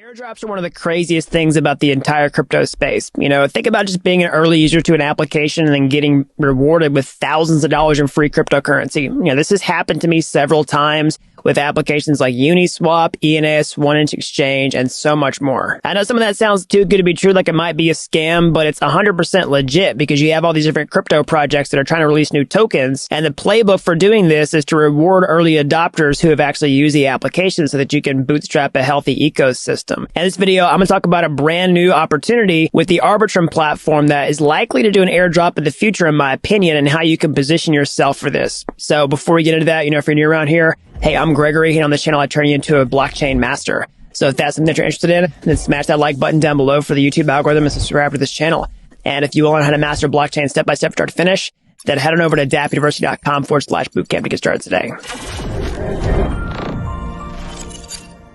Airdrops are one of the craziest things about the entire crypto space. You know, think about just being an early user to an application and then getting rewarded with thousands of dollars in free cryptocurrency. You know, this has happened to me several times with applications like Uniswap, ENS, 1inch Exchange, and so much more. I know some of that sounds too good to be true, like it might be a scam, but it's 100% legit because you have all these different crypto projects that are trying to release new tokens. And the playbook for doing this is to reward early adopters who have actually used the application so that you can bootstrap a healthy ecosystem. In this video, I'm going to talk about a brand new opportunity with the Arbitrum platform that is likely to do an airdrop in the future, in my opinion, and how you can position yourself for this. So before we get into that, you know, if you're new around here, hey, I'm Gregory, and on this channel, I turn you into a blockchain master. So if that's something that you're interested in, then smash that like button down below for the YouTube algorithm and subscribe to this channel. And if you want to learn how to master blockchain step-by-step start to finish, then head on over to dappuniversity.com/bootcamp to get started today.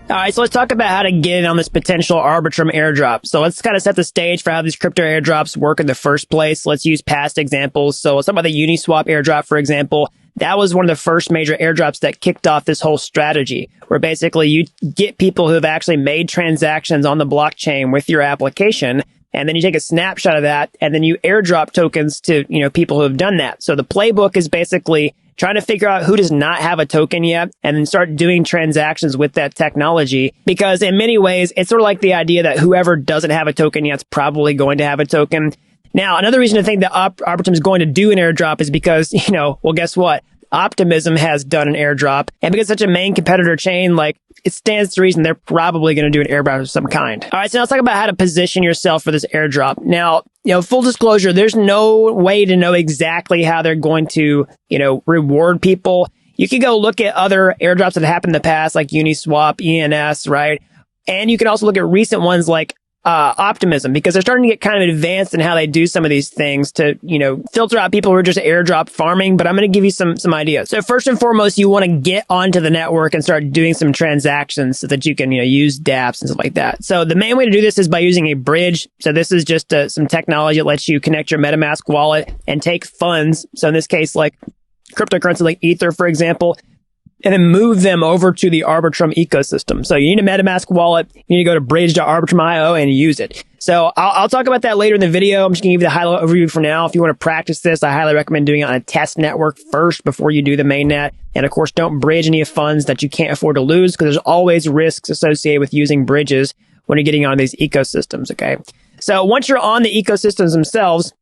All right, so let's talk about how to get in on this potential Arbitrum airdrop. So let's kind of set the stage for how these crypto airdrops work in the first place. Let's use past examples. So let's talk about the Uniswap airdrop, for example. That was one of the first major airdrops that kicked off this whole strategy, where basically you get people who have actually made transactions on the blockchain with your application, and then you take a snapshot of that, and then you airdrop tokens to, you know, people who have done that. So the playbook is basically trying to figure out who does not have a token yet and then start doing transactions with that technology. Because in many ways, it's sort of like the idea that whoever doesn't have a token yet is probably going to have a token. Now, another reason to think that Arbitrum is going to do an airdrop is because, you know, well, guess what? Optimism has done an airdrop. And because it's such a main competitor chain, like, it stands to reason they're probably going to do an airdrop of some kind. All right, so now let's talk about how to position yourself for this airdrop. Now, you know, full disclosure, there's no way to know exactly how they're going to, you know, reward people. You can go look at other airdrops that happened in the past, like Uniswap, ENS, right? And you can also look at recent ones like Optimism, because they're starting to get kind of advanced in how they do some of these things to, you know, filter out people who are just airdrop farming. But I'm going to give you some ideas. So first and foremost, you want to get onto the network and start doing some transactions so that you can, you know, use dApps and stuff like that. So the main way to do this is by using a bridge. So this is just some technology that lets you connect your MetaMask wallet and take funds. So in this case, like cryptocurrency like Ether, for example, and then move them over to the Arbitrum ecosystem. So you need a MetaMask wallet. You need to go to bridge.arbitrum.io and use it. So I'll talk about that later in the video. I'm just going to give you the high-level overview for now. If you want to practice this, I highly recommend doing it on a test network first before you do the mainnet. And of course, don't bridge any funds that you can't afford to lose, because there's always risks associated with using bridges when you're getting on these ecosystems, okay? So once you're on the ecosystems themselves,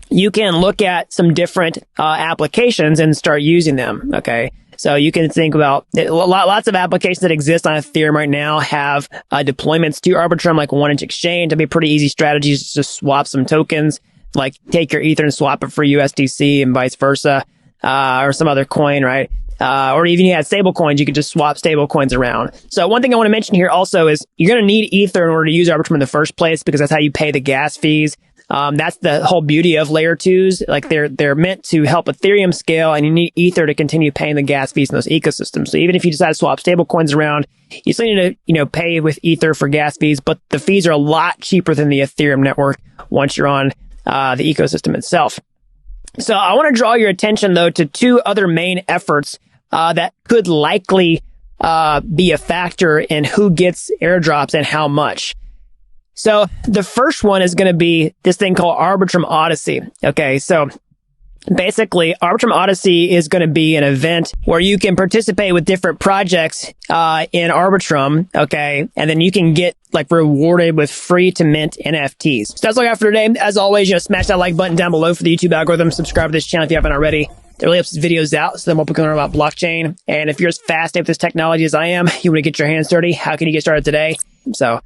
you can look at some different applications and start using them, okay? So you can think about lots of applications that exist on Ethereum right now have deployments to Arbitrum, like 1inch Exchange. That'd be pretty easy strategies to just swap some tokens, like take your Ether and swap it for USDC and vice versa, or some other coin, right? Or even you had stable coins, you could just swap stable coins around. So one thing I want to mention here also is you're going to need Ether in order to use Arbitrum in the first place, because that's how you pay the gas fees. That's the whole beauty of layer twos. Like they're meant to help Ethereum scale, and you need Ether to continue paying the gas fees in those ecosystems. So even if you decide to swap stable coins around, you still need to, you know, pay with Ether for gas fees, but the fees are a lot cheaper than the Ethereum network once you're on the ecosystem itself. So I want to draw your attention though to two other main efforts that could likely be a factor in who gets airdrops and how much. So the first one is going to be this thing called Arbitrum Odyssey. Okay, so basically Arbitrum Odyssey is going to be an event where you can participate with different projects in Arbitrum, okay, and then you can get like rewarded with free to mint NFTs. So that's all I got for today. As always, you know, smash that like button down below for the YouTube algorithm. Subscribe to this channel if you haven't already. It really helps these videos out, so then more people can learn about blockchain. And if you're as fascinated with this technology as I am, you want to get your hands dirty, how can you get started today? So